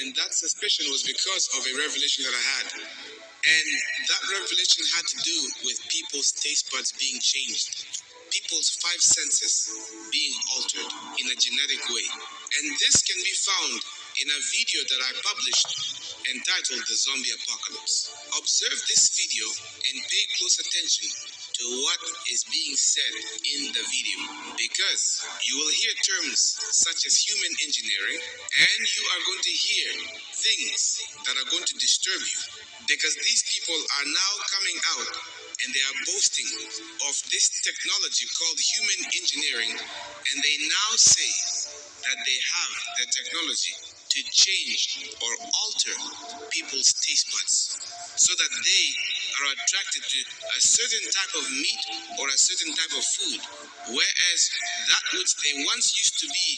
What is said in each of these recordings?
And that suspicion was because of a revelation that I had. And that revelation had to do with people's taste buds being changed, people's five senses being altered in a genetic way. And this can be found in a video that I published entitled The Zombie Apocalypse. Observe this video and pay close attention to what is being said in the video, because you will hear terms such as human engineering, and you are going to hear things that are going to disturb you, because these people are now coming out and they are boasting of this technology called human engineering, and they now say that they have the technology to change or alter people's taste buds so that they are attracted to a certain type of meat or a certain type of food, whereas that which they once used to be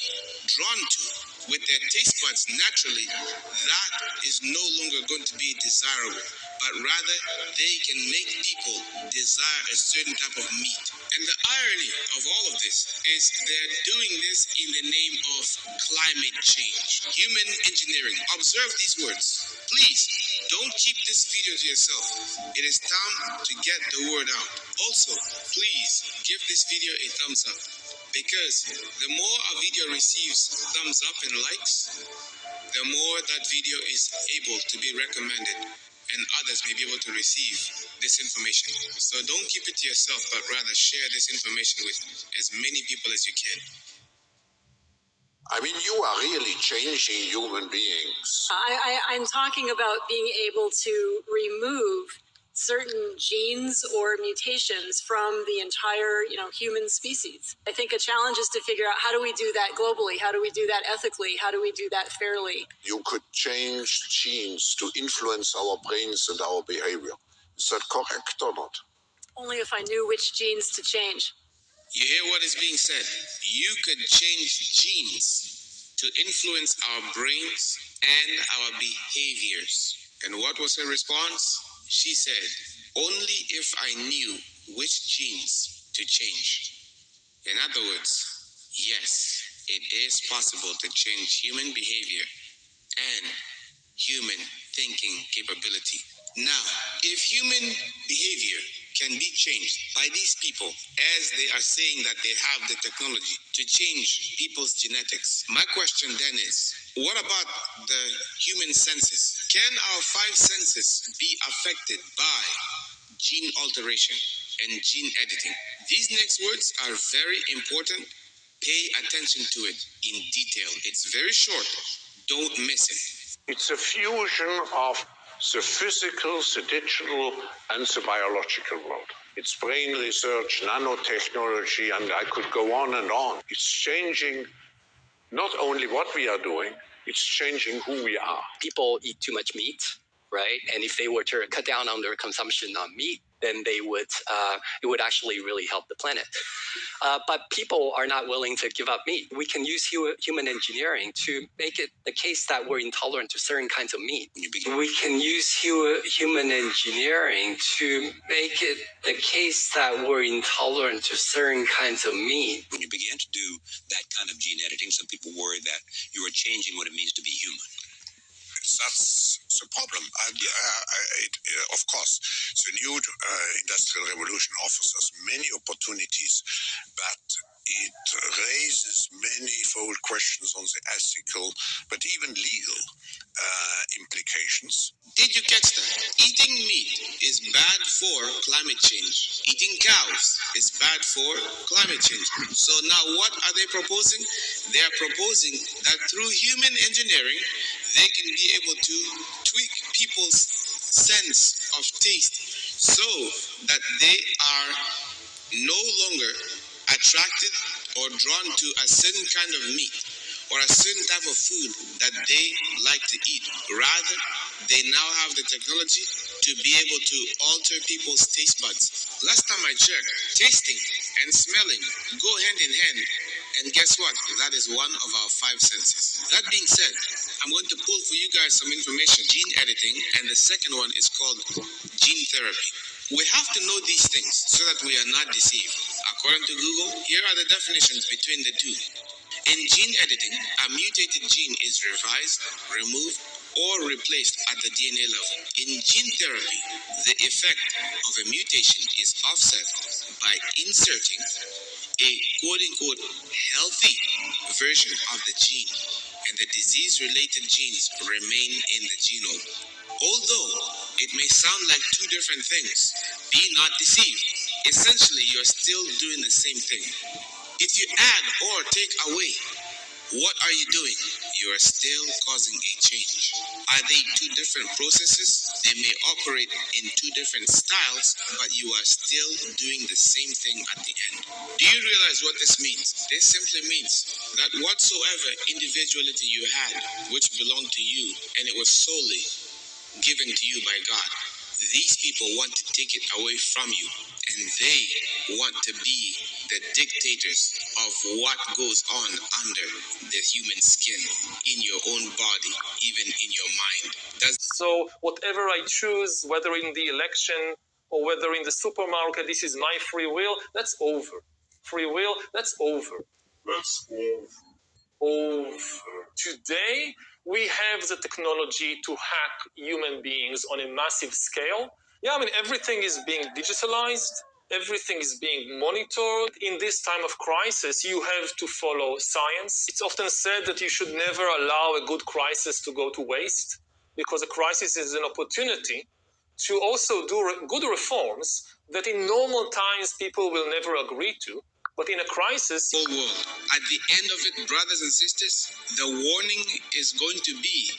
drawn to with their taste buds naturally, that is no longer going to be desirable, but rather they can make people desire a certain type of meat. And the irony of all of this is they're doing this in the name of climate change, human engineering. Observe these words. Please, don't keep this video to yourself. It is time to get the word out. Also, please give this video a thumbs up, because the more a video receives thumbs up and likes, the more that video is able to be recommended and others may be able to receive this information. So don't keep it to yourself, but rather share this information with as many people as you can. I mean, you are really changing human beings. I'm talking about being able to remove certain genes or mutations from the entire, human species. I think a challenge is to figure out, how do we do that globally? How do we do that ethically? How do we do that fairly? You could change genes to influence our brains and our behavior. Is that correct or not? Only if I knew which genes to change. You hear what is being said? You could change genes to influence our brains and our behaviors. And what was her response? She said, only if I knew which genes to change. In other words, yes, it is possible to change human behavior and human thinking capability. Now, if human behavior can be changed by these people, as they are saying that they have the technology to change people's genetics, my question then is, what about the human senses? Can our five senses be affected by gene alteration and gene editing? These next words are very important. Pay attention to it in detail. It's very short. Don't miss it. It's a fusion of the physical, the digital, and the biological world. It's brain research, nanotechnology, and I could go on and on. It's changing not only what we are doing, it's changing who we are. People eat too much meat, right? And if they were to cut down on their consumption on meat, then they would, it would actually really help the planet. But people are not willing to give up meat. We can use human engineering to make it the case that we're intolerant to certain kinds of meat. We can use human engineering to make it the case that we're intolerant to certain kinds of meat. When you began to do that kind of gene editing, some people worry that you are changing what it means to be human. That's the problem. Of course, the new industrial revolution offers us many opportunities, but it raises manifold questions on the ethical, but even legal implications. Did you catch that? Eating meat is bad for climate change. Eating cows is bad for climate change. So now what are they proposing? They are proposing that through human engineering, they can be able to tweak people's sense of taste so that they are no longer attracted or drawn to a certain kind of meat or a certain type of food that they like to eat. Rather, they now have the technology to be able to alter people's taste buds. Last time I checked, tasting and smelling go hand in hand. And guess what? That is one of our five senses. That being said, I'm going to pull for you guys some information. Gene editing, and the second one is called gene therapy. We have to know these things so that we are not deceived. According to Google, here are the definitions between the two. In gene editing, a mutated gene is revised, removed, or replaced at the DNA level. In gene therapy, the effect of a mutation is offset by inserting a quote-unquote healthy version of the gene, and the disease-related genes remain in the genome. Although it may sound like two different things, be not deceived. Essentially, you're still doing the same thing. If you add or take away, what are you doing? You are still causing a change. Are they two different processes? They may operate in two different styles, but you are still doing the same thing at the end. Do you realize what this means? This simply means that whatsoever individuality you had, which belonged to you, and it was solely given to you by God, these people want to take it away from you, and they want to be the dictators of what goes on under the human skin, in your own body, even in your mind. So whatever I choose, whether in the election or whether in the supermarket, this is my free will, that's over. Free will, that's over. That's over. Today, we have the technology to hack human beings on a massive scale. Yeah, I mean, everything is being digitalized. Everything is being monitored. In this time of crisis, you have to follow science. It's often said that you should never allow a good crisis to go to waste, because a crisis is an opportunity to also do good reforms that in normal times people will never agree to. But in a crisis, Whole world. At the end of it, brothers and sisters, the warning is going to be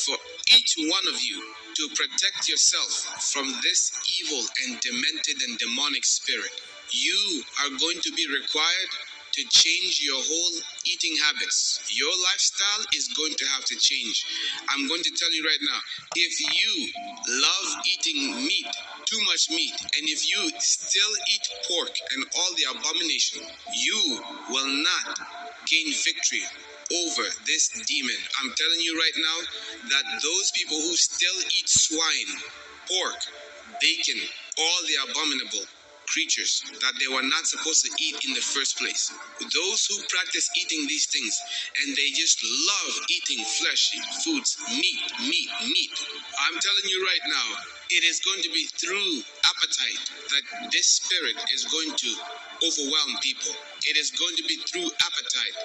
for each one of you to protect yourself from this evil and demented and demonic spirit. You are going to be required to change your whole eating habits. Your lifestyle is going to have to change. I'm going to tell you right now, if you love eating meat, too much meat, and if you still eat pork and all the abomination, you will not gain victory over this demon. I'm telling you right now that those people who still eat swine, pork, bacon, all the abominable creatures that they were not supposed to eat in the first place, those who practice eating these things and they just love eating fleshy foods, meat, I'm telling you right now, it is going to be through appetite that this spirit is going to overwhelm people. It is going to be through appetite.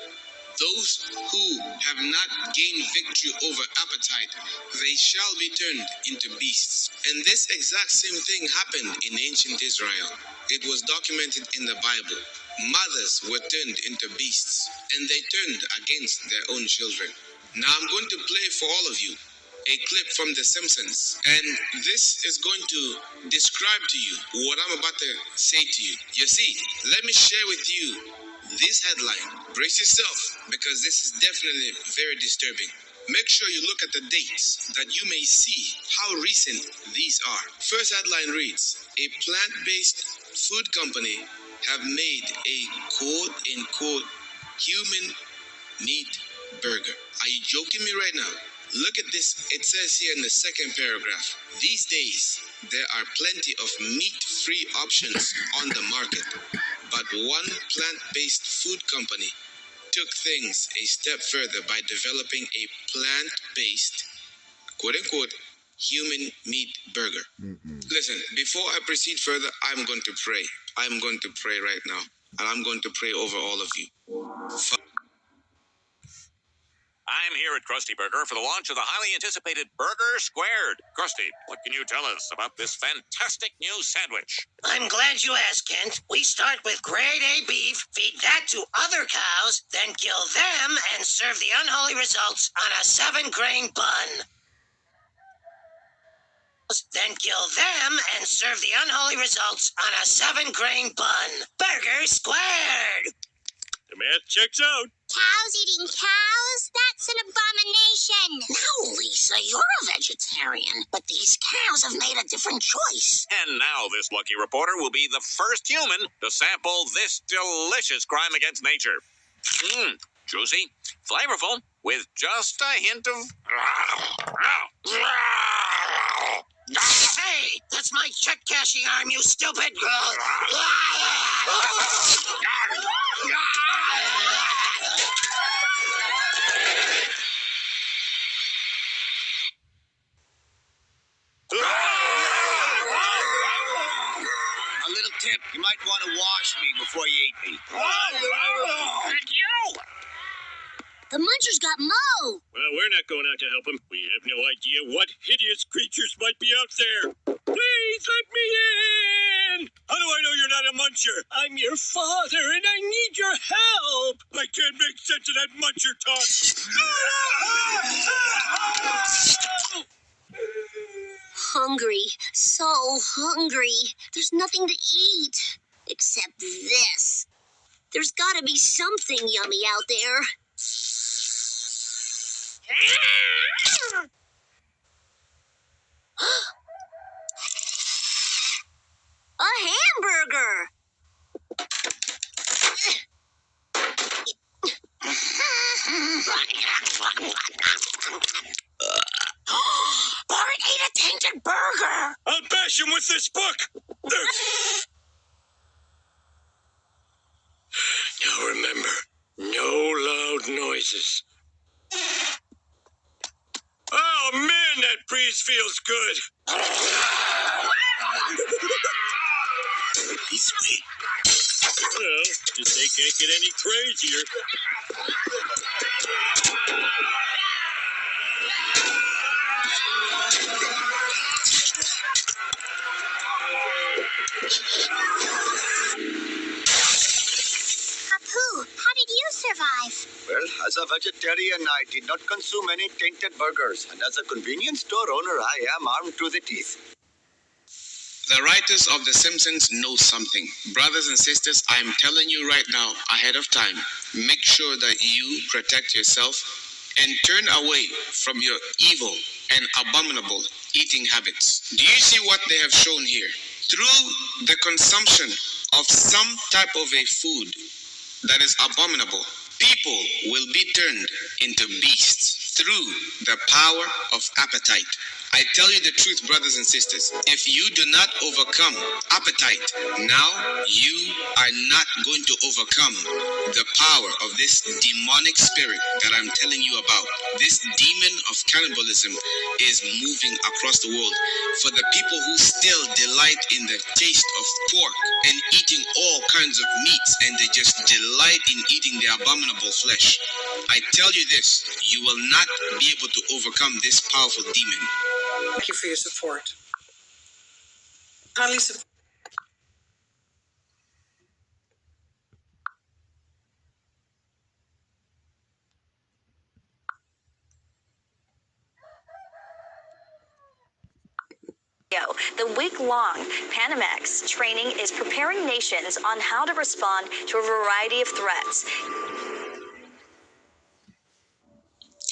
Those who have not gained victory over appetite, they shall be turned into beasts. And this exact same thing happened in ancient Israel. It was documented in the Bible. Mothers were turned into beasts, and they turned against their own children. Now I'm going to play for all of you a clip from The Simpsons, and this is going to describe to you what I'm about to say to you. You see, let me share with you this headline. Brace yourself, because this is definitely very disturbing. Make sure you look at the dates that you may see how recent these are. First headline reads, a plant-based food company have made a quote-unquote human meat burger. Are you joking me right now? Look at this. It says here in the second paragraph, these days there are plenty of meat-free options on the market, but one plant-based food company took things a step further by developing a plant-based, quote-unquote, human meat burger. Listen, before I proceed further, I'm going to pray. I'm going to pray right now, and I'm going to pray over all of you. I'm here at Krusty Burger for the launch of the highly anticipated Burger Squared. Krusty, what can you tell us about this fantastic new sandwich? I'm glad you asked, Kent. We start with grade A beef, feed that to other cows, then kill them and serve the unholy results on a 7-grain bun. Then kill them and serve the unholy results on a 7-grain bun. Burger Squared! The math checks out. Cows eating cows? That's an abomination. No, Lisa, you're a vegetarian. But these cows have made a different choice. And now this lucky reporter will be the first human to sample this delicious crime against nature. Juicy, flavorful, with just a hint of... Hey, that's my check cashing arm, you stupid! A little tip, you might want to wash me before you eat me. Thank you! The Munchers got Mo. Well, we're not going out to help him. We have no idea what hideous creatures might be out there. Please let me in! How do I know you're not a muncher? I'm your father, and I need your help. I can't make sense of that muncher talk. Hungry. So hungry. There's nothing to eat. Except this. There's gotta be something yummy out there. A hamburger! Bart ate a tainted burger! I'll bash him with this book. Now remember, no loud noises. Oh man, that breeze feels good. He's sweet. Well, just they can't get any crazier. Apu, how did you survive? Well, as a vegetarian, I did not consume any tainted burgers. And as a convenience store owner, I am armed to the teeth. The writers of The Simpsons know something. Brothers and sisters, I'm telling you right now, ahead of time, make sure that you protect yourself and turn away from your evil and abominable eating habits. Do you see what they have shown here? Through the consumption of some type of a food that is abominable, people will be turned into beasts through the power of appetite. I tell you the truth, brothers and sisters. If you do not overcome appetite, now you are not going to overcome the power of this demonic spirit that I'm telling you about. This demon of cannibalism is moving across the world. For the people who still delight in the taste of pork and eating all kinds of meats, and they just delight in eating the abominable flesh, I tell you this, you will not be able to overcome this powerful demon. Thank you for your support. Highly support. The week-long Panamex training is preparing nations on how to respond to a variety of threats.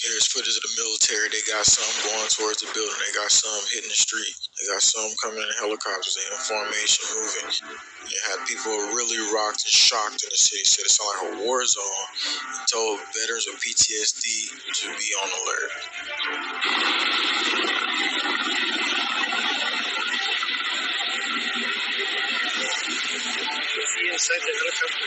Here's footage of the military. They got some going towards the building. They got some hitting the street. They got some coming in helicopters. They in formation moving. You had people really rocked and shocked in the city. Said it sounded like a war zone. And told veterans with PTSD to be on alert. See inside the helicopter.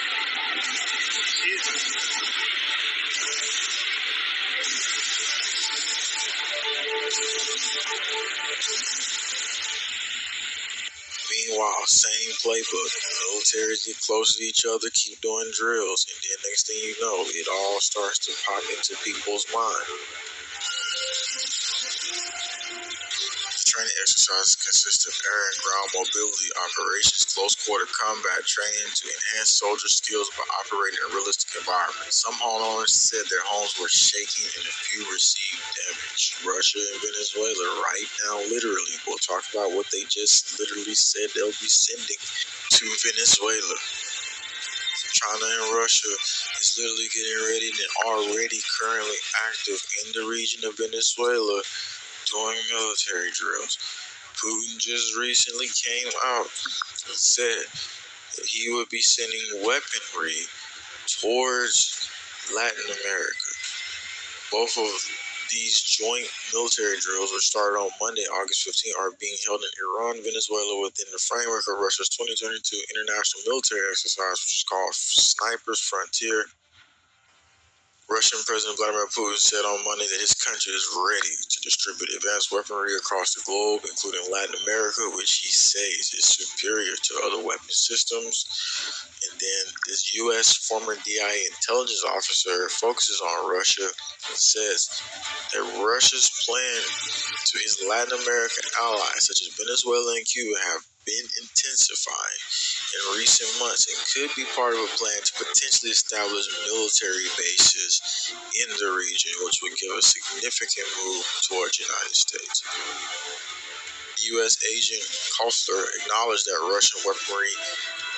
Meanwhile, same playbook. Militaries get close to each other, keep doing drills, and then next thing you know, it all starts to pop into people's mind. Training exercises consist of air and ground mobility operations, close quarter combat training to enhance soldier skills by operating in realistic environments. Some homeowners said their homes were shaking and a few received damage. Russia and Venezuela right now, literally, we'll talk about what they just literally said they'll be sending to Venezuela. China and Russia is literally getting ready and already currently active in the region of Venezuela doing military drills. Putin just recently came out and said that he would be sending weaponry towards Latin America. Both of these joint military drills, which started on Monday, August 15, are being held in Iran, Venezuela, within the framework of Russia's 2022 international military exercise, which is called Sniper's Frontier. Russian President Vladimir Putin said on Monday that his country is ready to distribute advanced weaponry across the globe, including Latin America, which he says is superior to other weapon systems. And then this U.S. former DIA intelligence officer focuses on Russia and says that Russia's plan to his Latin American allies, such as Venezuela and Cuba, have been intensifying in recent months and could be part of a plan to potentially establish military bases in the region, which would give a significant move towards the United States. U.S. agent Kostler acknowledged that Russian weaponry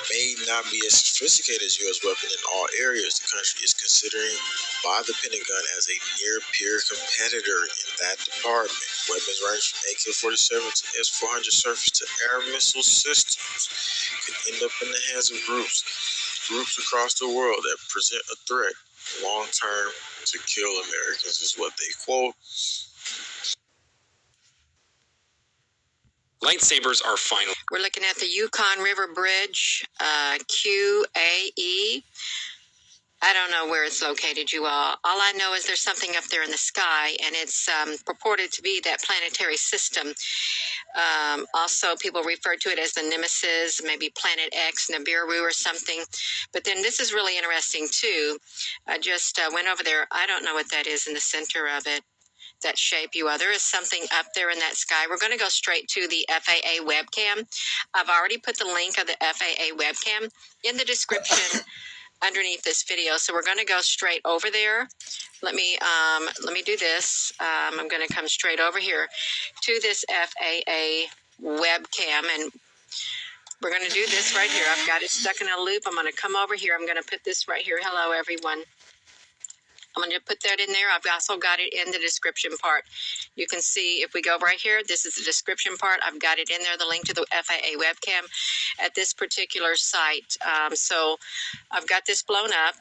may not be as sophisticated as U.S. weapons in all areas. The country is considering by the Pentagon as a near-peer competitor in that department. Weapons range from AK-47 to S-400 surface-to-air missile systems could end up in the hands of groups across the world that present a threat long-term to kill Americans, is what they quote. Lightsabers are final. We're looking at the Yukon River Bridge, QAE. I don't know where it's located, you all. All I know is there's something up there in the sky, and it's purported to be that planetary system. Also, people refer to it as the Nemesis, maybe Planet X, Nibiru or something. But then this is really interesting, too. I just went over there. I don't know what that is in the center of it. That shape, you all. There is something up there in that sky. We're going to go straight to the FAA webcam. I've already put the link of the FAA webcam in the description underneath this video. So we're going to go straight over there. Let me do this. I'm going to come straight over here to this FAA webcam, and we're going to do this right here. I've got it stuck in a loop. I'm going to come over here. I'm going to put this right here. Hello, everyone. I'm going to put that in there. I've also got it in the description part. You can see if we go right here, this is the description part. I've got it in there, the link to the FAA webcam at this particular site. So I've got this blown up.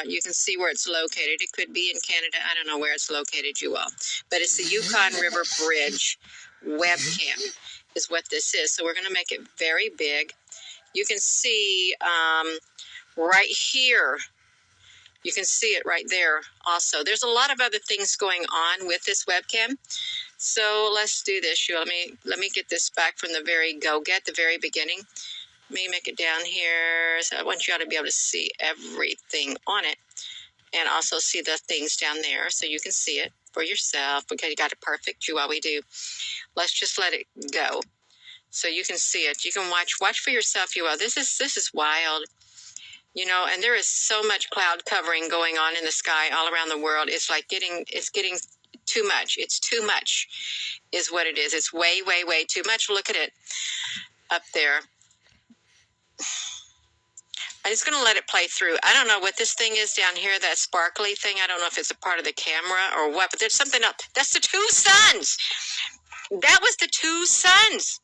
You can see where it's located. It could be in Canada. I don't know where it's located, you all. But it's the Yukon River Bridge webcam is what this is. So we're going to make it very big. You can see right here. You can see it right there also. There's a lot of other things going on with this webcam. So let's do this. Let me get this back from the very beginning. Let me make it down here. So I want you all to be able to see everything on it and also see the things down there so you can see it for yourself. Okay, you got it perfect. You all we do. Let's just let it go so you can see it. You can watch for yourself, you all. This is wild. You know, and there is so much cloud covering going on in the sky all around the world. It's like getting too much. It's too much is what it is. It's way, way, way too much. Look at it up there. I'm just going to let it play through. I don't know what this thing is down here, that sparkly thing. I don't know if it's a part of the camera or what, but there's something else. That's the two suns. That was the two suns.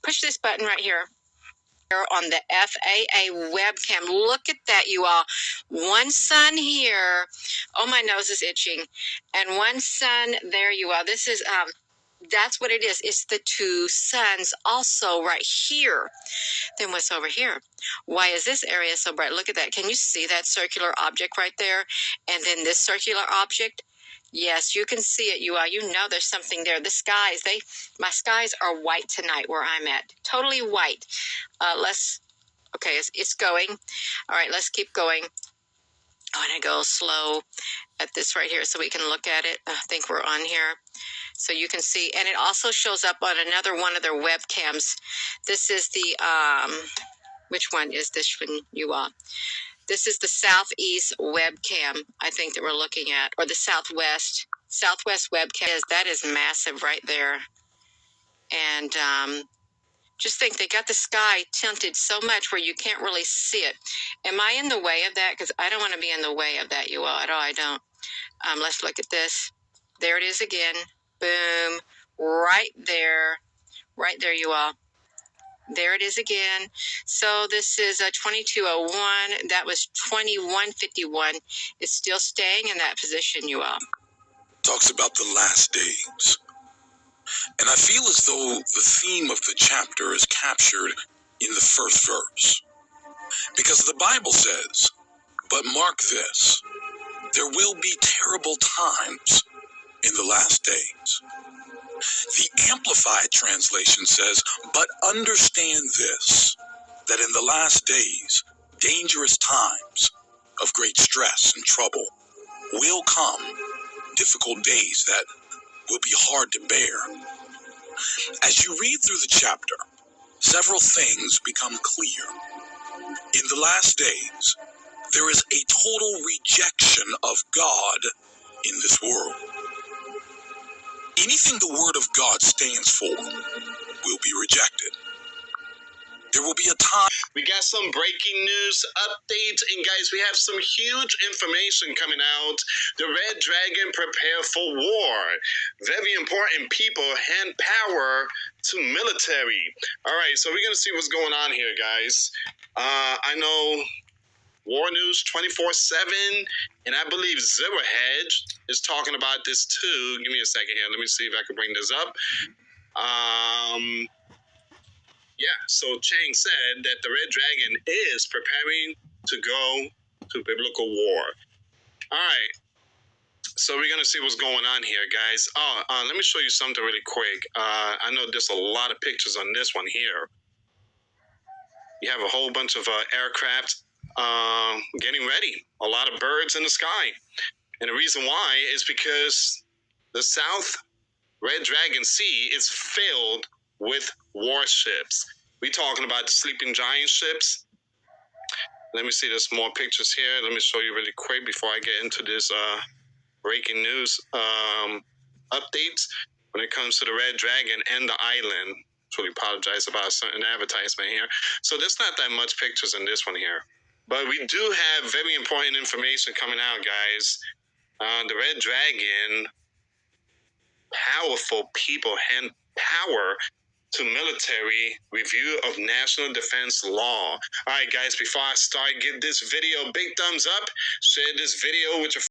Push this button right here. On the FAA webcam. Look at that, you all. One sun here. Oh, my nose is itching. And one sun there, you all. This is, that's what it is. It's the two suns also right here. Then what's over here? Why is this area so bright? Look at that. Can you see that circular object right there? And then this circular object? Yes, you can see it, you all. You know there's something there. The skies, my skies are white tonight where I'm at. Totally white. Okay, it's going. All right, let's keep going. I want to go slow at this right here so we can look at it. I think we're on here. So you can see, and it also shows up on another one of their webcams. This is the, which one is this one, you all? This is the Southeast webcam, I think, that we're looking at, or the Southwest webcam. That is massive right there. And just think, they got the sky tinted so much where you can't really see it. Am I in the way of that? Because I don't want to be in the way of that, you all. At all, I don't. Let's look at this. There it is again. Boom. Right there, you all. There it is again. So this is 2201. That was 2151. It's still staying in that position, you all. Talks about the last days. And I feel as though the theme of the chapter is captured in the first verse. Because the Bible says, But mark this, there will be terrible times in the last days. The Amplified translation says, but understand this, that in the last days, dangerous times of great stress and trouble will come, difficult days that will be hard to bear. As you read through the chapter, several things become clear. In the last days, there is a total rejection of God in this world. Anything the Word of God stands for will be rejected. There will be a time. We got some breaking news updates, and guys, we have some huge information coming out. The Red Dragon prepare for war. Very important people hand power to military. All right, so we're gonna see what's going on here, guys. I know War News 24/7, and I believe Zero Hedge is talking about this too. Give me a second here. Let me see if I can bring this up. Yeah, so Chang said that the Red Dragon is preparing to go to biblical war. All right, so we're going to see what's going on here, guys. Let me show you something really quick. I know there's a lot of pictures on this one here. You have a whole bunch of aircraft getting ready. A lot of birds in the sky. And the reason why is because the South Red Dragon Sea is filled with warships. We talking about the Sleeping Giant ships. Let me see, there's more pictures here. Let me show you really quick before I get into this breaking news updates when it comes to the Red Dragon and the island. Truly apologize about a certain advertisement here. So there's not that much pictures in this one here. But we do have very important information coming out, guys. The Red Dragon, powerful people hand power to military review of national defense law. All right, guys, before I start, give this video a big thumbs up. Share this video with your